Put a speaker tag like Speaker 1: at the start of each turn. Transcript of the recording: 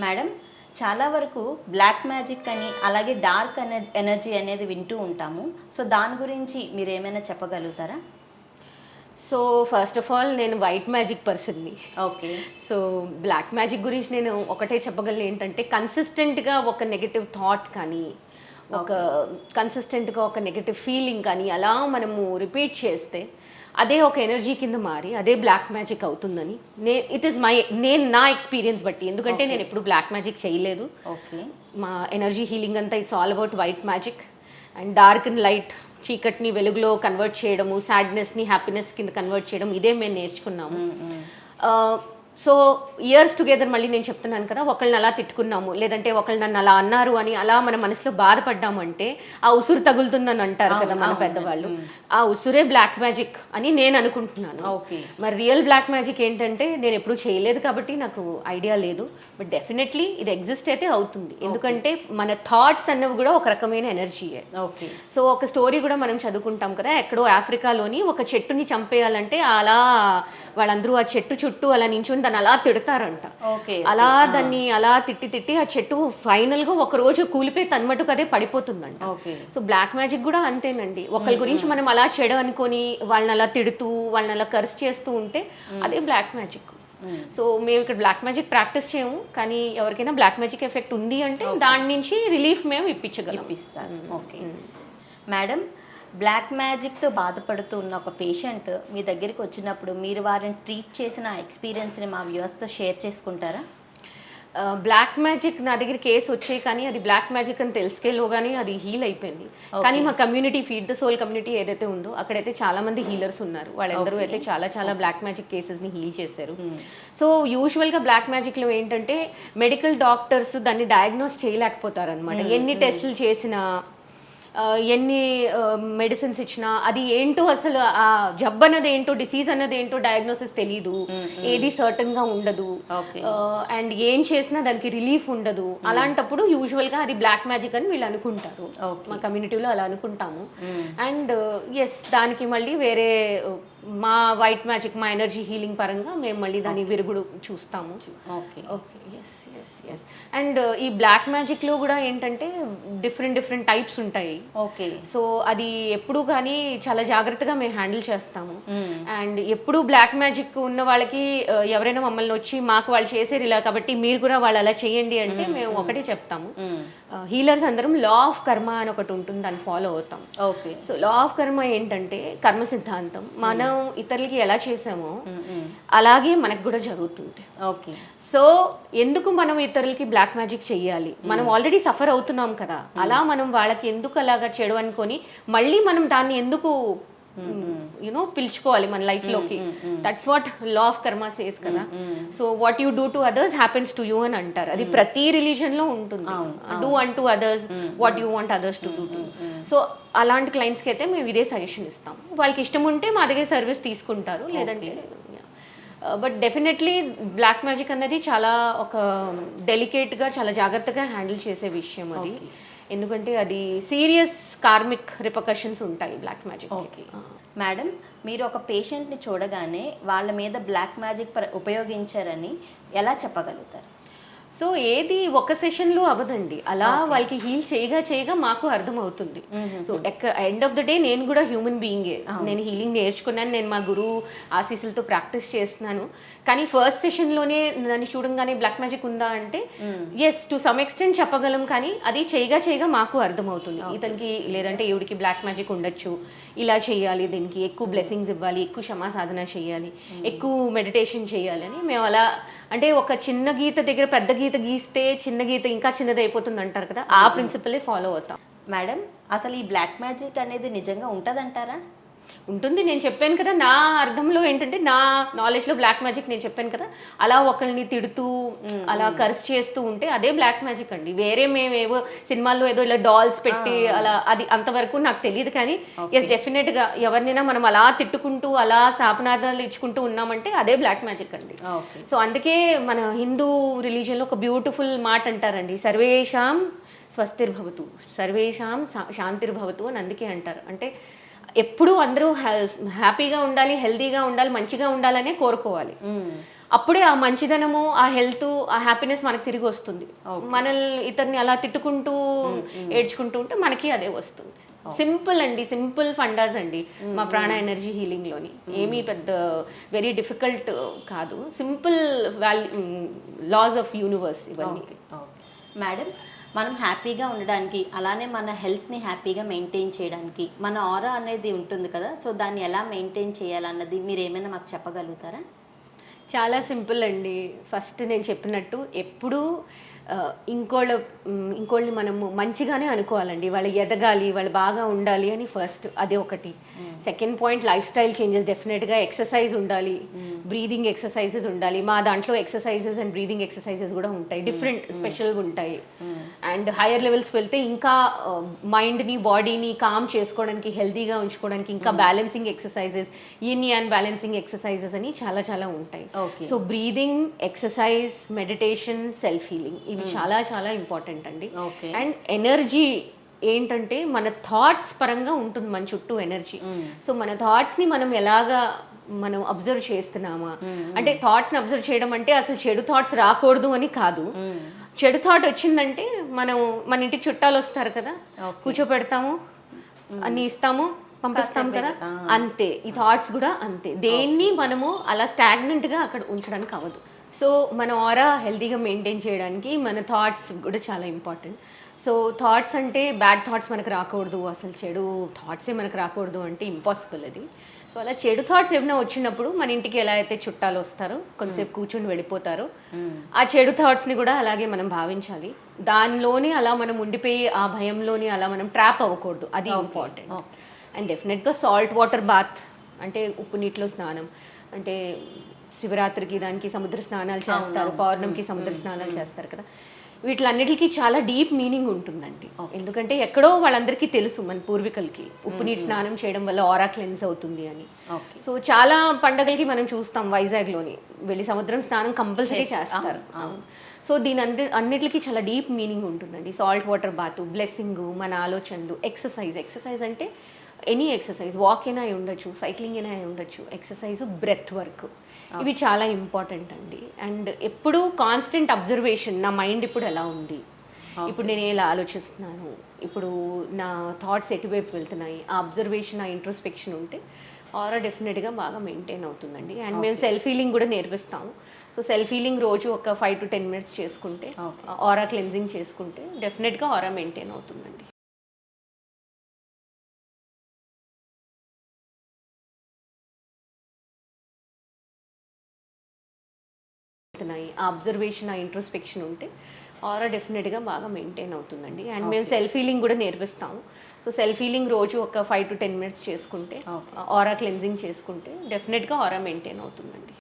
Speaker 1: Madam, చాలా వరకు black magic అని అలాగే డార్క్ ఎనర్జీ అనేది వింటూ ఉంటాము. సో దాని గురించి మీరు ఏమైనా చెప్పగలుగుతారా?
Speaker 2: సో ఫస్ట్ ఆఫ్ ఆల్ నేను వైట్ మ్యాజిక్ పర్సన్ని.
Speaker 1: ఓకే.
Speaker 2: సో బ్లాక్ మ్యాజిక్ గురించి నేను ఒకటే చెప్పగలను ఏంటంటే, కన్సిస్టెంట్గా ఒక నెగటివ్ థాట్ కానీ, ఒక కన్సిస్టెంట్గా ఒక నెగటివ్ ఫీలింగ్ కానీ అలా మనము రిపీట్ చేస్తే అదే ఒక ఎనర్జీ కింద మారి అదే బ్లాక్ మ్యాజిక్ అవుతుందని నేను నా ఎక్స్పీరియన్స్ బట్టి, ఎందుకంటే నేను ఎప్పుడు బ్లాక్ మ్యాజిక్ చేయలేదు.
Speaker 1: ఓకే.
Speaker 2: మా ఎనర్జీ హీలింగ్ అంతా it's all about white magic and dark and light, చీకటిని వెలుగులో కన్వర్ట్ చేయడము, సాడ్నెస్ని హ్యాపీనెస్ కింద కన్వర్ట్ చేయడం, ఇదే మేము నేర్చుకున్నాము. సో ఇయర్స్ టుగెదర్ మళ్ళీ నేను చెప్తున్నాను కదా, ఒకళ్ళని అలా తిట్టుకున్నాము, లేదంటే ఒకళ్ళు నన్ను అలా అన్నారు అని అలా మన మనసులో బాధపడ్డాము అంటే ఆ ఉసురు తగులుతుందని అంటారు కదా మన పెద్దవాళ్ళు. ఆ ఉసురే బ్లాక్ మ్యాజిక్ అని నేను అనుకుంటున్నాను. మరి రియల్ బ్లాక్ మ్యాజిక్ ఏంటంటే నేను ఎప్పుడూ చేయలేదు కాబట్టి నాకు ఐడియా లేదు. బట్ డెఫినెట్లీ ఇది ఎగ్జిస్ట్ అయితే అవుతుంది, ఎందుకంటే మన థాట్స్ అన్నవి కూడా ఒక రకమైన ఎనర్జీయే.
Speaker 1: ఓకే.
Speaker 2: సో ఒక స్టోరీ కూడా మనం చదువుకుంటాం కదా, ఎక్కడో ఆఫ్రికాలోని ఒక చెట్టుని చంపేయాలంటే అలా వాళ్ళందరూ ఆ చెట్టు చుట్టూ అలా నించుని దాన్ని అలా తిడతారంట. అలా దాన్ని అలా తిట్టి ఆ చెట్టు ఫైనల్ గా ఒక రోజు కూలిపోయి తన మటుకు అదే పడిపోతుందంట. సో బ్లాక్ మ్యాజిక్ కూడా అంతేనండి. ఒకరి గురించి మనం అలా చెడు అనుకొని వాళ్ళని అలా తిడుతూ వాళ్ళని అలా కర్స్ చేస్తూ ఉంటే అదే బ్లాక్ మ్యాజిక్. సో మేము ఇక్కడ బ్లాక్ మ్యాజిక్ ప్రాక్టీస్ చేయము, కానీ ఎవరికైనా బ్లాక్ మ్యాజిక్ ఎఫెక్ట్ ఉంది అంటే దాని నుంచి రిలీఫ్ మేము ఇప్పించగలం.
Speaker 1: ఓకే మేడం, బ్లాక్ మ్యాజిక్తో బాధపడుతూ ఉన్న ఒక పేషెంట్ మీ దగ్గరికి వచ్చినప్పుడు మీరు వారిని ట్రీట్ చేసిన ఎక్స్పీరియన్స్ని మా వ్యూవర్స్తో షేర్ చేసుకుంటారా?
Speaker 2: బ్లాక్ మ్యాజిక్ నా దగ్గర కేసు వచ్చాయి, కానీ అది బ్లాక్ మ్యాజిక్ అని తెలుసుకేలోగానే అది హీల్ అయిపోయింది. కానీ మా community, feed the soul community ఏదైతే ఉందో అక్కడైతే చాలా మంది హీలర్స్ ఉన్నారు. వాళ్ళందరూ అయితే చాలా బ్లాక్ మ్యాజిక్ కేసెస్ని హీల్ చేశారు. సో యూజువల్గా బ్లాక్ మ్యాజిక్లో ఏంటంటే మెడికల్ డాక్టర్స్ దాన్ని డయాగ్నోస్ చేయలేకపోతారు అనమాట. ఎన్ని టెస్టులు చేసినా, ఎన్ని మెడిసిన్స్ ఇచ్చినా అది ఏంటో, అసలు ఆ జబ్బు అన్నది ఏంటో, డిసీజ్ అన్నది ఏంటో డయాగ్నోసిస్ తెలీదు, ఏది సర్టన్ గా ఉండదు, అండ్ ఏం చేసినా దానికి రిలీఫ్ ఉండదు. అలాంటప్పుడు యూజువల్ గా అది బ్లాక్ మ్యాజిక్ అని వీళ్ళు అనుకుంటారు. మా కమ్యూనిటీలో అలా అనుకుంటాము. అండ్ ఎస్, దానికి మళ్ళీ వేరే మా వైట్ మ్యాజిక్, మా ఎనర్జీ హీలింగ్ పరంగా మేము మళ్ళీ దాని విరుగుడు చూస్తాము. ఓకే. ఎస్. అండ్ ఈ బ్లాక్ మ్యాజిక్ లో కూడా ఏంటంటే డిఫరెంట్ టైప్స్ ఉంటాయి.
Speaker 1: ఓకే.
Speaker 2: సో అది ఎప్పుడు కానీ చాలా జాగ్రత్తగా మేము హ్యాండిల్ చేస్తాము. అండ్ ఎప్పుడు బ్లాక్ మ్యాజిక్ ఉన్న వాళ్ళకి ఎవరైనా మమ్మల్ని వచ్చి మాకు వాళ్ళు చేసేది ఇలా కాబట్టి మీరు కూడా వాళ్ళు అలా చేయండి అంటే మేము ఒకటే చెప్తాము, హీలర్స్ అందరం లా ఆఫ్ కర్మ అని ఒకటి ఉంటుంది, దాన్ని ఫాలో అవుతాం.
Speaker 1: ఓకే.
Speaker 2: సో లా ఆఫ్ కర్మ ఏంటంటే కర్మ సిద్ధాంతం, మనం ఇతరులకి ఎలా చేసామో అలాగే మనకు కూడా జరుగుతుంది.
Speaker 1: ఓకే.
Speaker 2: సో ఎందుకు మనం ఇతరులకి బ్లాక్ మ్యాజిక్ చెయ్యాలి? మనం ఆల్రెడీ సఫర్ అవుతున్నాం కదా, అలా మనం వాళ్ళకి ఎందుకు అలాగా చెడు అనుకొని మళ్ళీ మనం దాన్ని ఎందుకు పిలుచుకోవాలి మన లైఫ్ లోకి? దట్స్ వాట్ లా ఆఫ్ కర్మ సేస్ కదా. So what you do to others happens to you అని అంటారు. అది ప్రతి రిలీజన్ లో ఉంటుంది. డూ అంటూ others what you want others to do to. So అలాంటి క్లయింట్స్కి అయితే మేము ఇదే సజెషన్ ఇస్తాం. వాళ్ళకి ఇష్టం ఉంటే మా దగ్గర సర్వీస్ తీసుకుంటారు, లేదంటే బట్ డెఫినెట్లీ బ్లాక్ మ్యాజిక్ అనేది చాలా ఒక డెలికేట్గా, చాలా జాగ్రత్తగా హ్యాండిల్ చేసే విషయం అది. ఎందుకంటే అది సీరియస్ కార్మిక్ రిపర్కషన్స్ ఉంటాయి బ్లాక్ మ్యాజిక్.
Speaker 1: ఓకే మేడం, మీరు ఒక పేషెంట్ని చూడగానే వాళ్ళ మీద బ్లాక్ మ్యాజిక్ ఉపయోగించారని ఎలా చెప్పగలుగుతారు?
Speaker 2: సో ఏది ఒక సెషన్లో అవ్వదండి, అలా వాళ్ళకి హీల్ చేయగా మాకు అర్థమవుతుంది. So end of the day నేను కూడా హ్యూమన్ బీయింగే, నేను హీలింగ్ నేర్చుకున్నాను, నేను మా గురువు ఆశీస్సులతో ప్రాక్టీస్ చేస్తున్నాను. కానీ ఫస్ట్ సెషన్లోనే దాన్ని చూడంగానే బ్లాక్ మ్యాజిక్ ఉందా అంటే ఎస్, టు సమ్ ఎక్స్టెంట్ చెప్పగలం, కానీ అది చేయగా మాకు అర్థమవుతుంది. ఇతనికి లేదంటే ఈవిడికి బ్లాక్ మ్యాజిక్ ఉండొచ్చు, ఇలా చేయాలి, దీనికి ఎక్కువ బ్లెస్సింగ్స్ ఇవ్వాలి, ఎక్కువ క్షమా సాధన చేయాలి, ఎక్కువ మెడిటేషన్ చేయాలి అని మేము అలా, అంటే ఒక చిన్న గీత దగ్గర పెద్ద గీత గీస్తే చిన్న గీత ఇంకా చిన్నది అయిపోతుంది అంటారు కదా, ఆ ప్రిన్సిపలే ఫాలో అవుతాం.
Speaker 1: మేడం, అసలు ఈ బ్లాక్ మ్యాజిక్ అనేది నిజంగా ఉంటుందంటారా?
Speaker 2: ఉంటుంది. నేను చెప్పాను కదా, నా అర్థంలో ఏంటంటే నా నాలెడ్జ్లో బ్లాక్ మ్యాజిక్ నేను చెప్పాను కదా, అలా ఒకరిని తిడుతూ అలా కర్స్ చేస్తూ ఉంటే అదే బ్లాక్ మ్యాజిక్ అండి. వేరే మేమేవో సినిమాల్లో ఏదో ఇలా డాల్స్ పెట్టి అలా, అది అంతవరకు నాకు తెలియదు. కానీ ఎస్, డెఫినెట్గా ఎవరినైనా మనం అలా తిట్టుకుంటూ అలా శాపనాదాలు ఇచ్చుకుంటూ ఉన్నామంటే అదే బ్లాక్ మ్యాజిక్ అండి. సో అందుకే మన హిందూ రిలీజియన్లో ఒక బ్యూటిఫుల్ మాట అంటారండి, సర్వేషాం స్వస్తిర్భవతు, సర్వేషాం శాంతిర్భవతు అని అందుకే అంటారు. అంటే ఎప్పుడూ అందరూ హ్యాపీగా ఉండాలి, హెల్తీగా ఉండాలి, మంచిగా ఉండాలనే కోరుకోవాలి. అప్పుడే ఆ మంచిదనము, ఆ హెల్త్, ఆ హ్యాపీనెస్ మనకు తిరిగి వస్తుంది. మనల్ని ఇతన్ని అలా తిట్టుకుంటూ ఏడ్చుకుంటూ ఉంటే మనకి అదే వస్తుంది. సింపుల్ అండి, సింపుల్ ఫండాస్ అండి మా ప్రాణ ఎనర్జీ హీలింగ్ లోని. ఏమీ పెద్ద వెరీ డిఫికల్ట్ కాదు, సింపుల్ లాస్ ఆఫ్ యూనివర్స్ ఇవన్నీ.
Speaker 1: మేడం, మనం హ్యాపీగా ఉండడానికి, అలానే మన హెల్త్ని హ్యాపీగా మెయింటైన్ చేయడానికి మన ఆరా అనేది ఉంటుంది కదా, సో దాన్ని ఎలా మెయింటైన్ చేయాలన్నది మీరు ఏమైనా మాకు చెప్పగలుగుతారా?
Speaker 2: చాలా సింపుల్ అండి. ఫస్ట్ నేను చెప్పినట్టు ఎప్పుడూ ఇంకోళ్ళని మనము మంచిగానే అనుకోవాలండి. వాళ్ళు ఎదగాలి, వాళ్ళు బాగా ఉండాలి అని ఫస్ట్, అదే ఒకటి. Second point, life style changes డెఫినెట్గా. ఎక్సర్సైజ్ ఉండాలి, బ్రీదింగ్ ఎక్సర్సైజెస్ ఉండాలి. మా దాంట్లో ఎక్సర్సైజెస్ అండ్ బ్రీదింగ్ ఎక్సర్సైజెస్ కూడా ఉంటాయి, డిఫరెంట్ స్పెషల్గా ఉంటాయి. అండ్ హైయర్ లెవెల్స్కి వెళ్తే ఇంకా మైండ్ని బాడీని కామ్ చేసుకోవడానికి, హెల్తీగా ఉంచుకోవడానికి ఇంకా balancing exercises, in and balancing exercises అని చాలా చాలా ఉంటాయి. So breathing, exercise, meditation, self healing, ఇవి చాలా చాలా ఇంపార్టెంట్ అండి. అండ్ ఎనర్జీ ఏంటంటే మన థాట్స్ పరంగా ఉంటుంది మన చుట్టూ ఎనర్జీ. సో మన థాట్స్ని మనం ఎలాగా మనం అబ్జర్వ్ చేస్తున్నామా, అంటే థాట్స్ని అబ్జర్వ్ చేయడం అంటే అసలు చెడు థాట్స్ రాకూడదు అని కాదు. చెడు థాట్ వచ్చిందంటే మన ఇంటికి చుట్టాలు వస్తారు కదా, కూర్చోపెడతాము, అన్ని ఇస్తాము, పంపిస్తాం కదా, అంతే. ఈ థాట్స్ కూడా అంతే. దేన్ని మనము అలా స్టాగ్నెంట్గా అక్కడ ఉంచడానికి అవ్వదు. సో మన ఆరా హెల్తీగా మెయింటైన్ చేయడానికి మన థాట్స్ కూడా చాలా ఇంపార్టెంట్. సో థాట్స్ అంటే బ్యాడ్ థాట్స్ మనకు రాకూడదు, అసలు చెడు థాట్సే మనకు రాకూడదు అంటే ఇంపాసిబుల్ అది. సో అలా చెడు థాట్స్ ఏమైనా వచ్చినప్పుడు మన ఇంటికి ఎలా అయితే చుట్టాలు వస్తారో, కొంతసేపు కూర్చొని వెళ్ళిపోతారో, ఆ చెడు థాట్స్ని కూడా అలాగే మనం భావించాలి. దానిలోనే అలా మనం ఉండిపోయి ఆ భయంలోని అలా మనం ట్రాప్ అవ్వకూడదు, అది ఇంపార్టెంట్. అండ్ డెఫినెట్గా సాల్ట్ వాటర్ బాత్, అంటే ఉప్పు నీటిలో స్నానం, అంటే శివరాత్రికి దానికి సముద్ర స్నానాలు చేస్తారు, పౌర్ణమికి సముద్ర స్నానాలు చేస్తారు కదా, వీటిలన్నిటికీ చాలా డీప్ మీనింగ్ ఉంటుందండి. ఎందుకంటే ఎక్కడో వాళ్ళందరికీ తెలుసు, మన పూర్వీకులకి ఉప్పు నీటి స్నానం చేయడం వల్ల ఆరా క్లెన్స్ అవుతుంది అని. సో చాలా పండగలకి మనం చూస్తాం, వైజాగ్లోని వెళ్ళి సముద్రం స్నానం కంపల్సరీ చేస్తారు. సో దీని అన్నిటికీ చాలా డీప్ మీనింగ్ ఉంటుందండి. సాల్ట్ వాటర్ బాత్, బ్లెస్సింగ్, మన ఆలోచనలు, ఎక్సర్సైజ్ అంటే ఎనీ ఎక్సర్సైజ్, వాక్ అయినా అయి ఉండొచ్చు, సైక్లింగ్ అయినా అయి ఉండొచ్చు, ఎక్సర్సైజ్, బ్రెత్ వర్క్, ఇవి చాలా ఇంపార్టెంట్ అండి. అండ్ ఎప్పుడూ కాన్స్టెంట్ అబ్జర్వేషన్, నా మైండ్ ఇప్పుడు ఎలా ఉంది, ఇప్పుడు నేను ఎలా ఆలోచిస్తున్నాను, ఇప్పుడు నా థాట్స్ ఎటువైపు వెళ్తున్నాయి, ఆ అబ్జర్వేషన్, ఆ ఇంట్రోస్పెక్షన్ ఉంటే ఆరా డెఫినెట్గా బాగా మెయింటైన్ అవుతుందండి. అండ్ మేము సెల్ఫ్ హీలింగ్ కూడా నేర్పిస్తాము. సో సెల్ఫ్ హీలింగ్ రోజు ఒక 5 to 10 minutes చేసుకుంటే, ఆరా క్లెన్జింగ్ చేసుకుంటే డెఫినెట్గా ఆరా మెయింటైన్ అవుతుందండి. ఆ అబ్జర్వేషన్, ఆ ఇంట్రోస్పెక్షన్ ఉంటే ఆరా డెఫినెట్గా బాగా మెయింటైన్ అవుతుందండి. అండ్ మేము సెల్ఫ్ హీలింగ్ కూడా నేర్పిస్తాము. సో సెల్ఫ్ హీలింగ్ రోజు ఒక 5 to 10 minutes చేసుకుంటే, ఆరా క్లెన్జింగ్ చేసుకుంటే డెఫినెట్గా ఆరా మెయింటైన్ అవుతుందండి.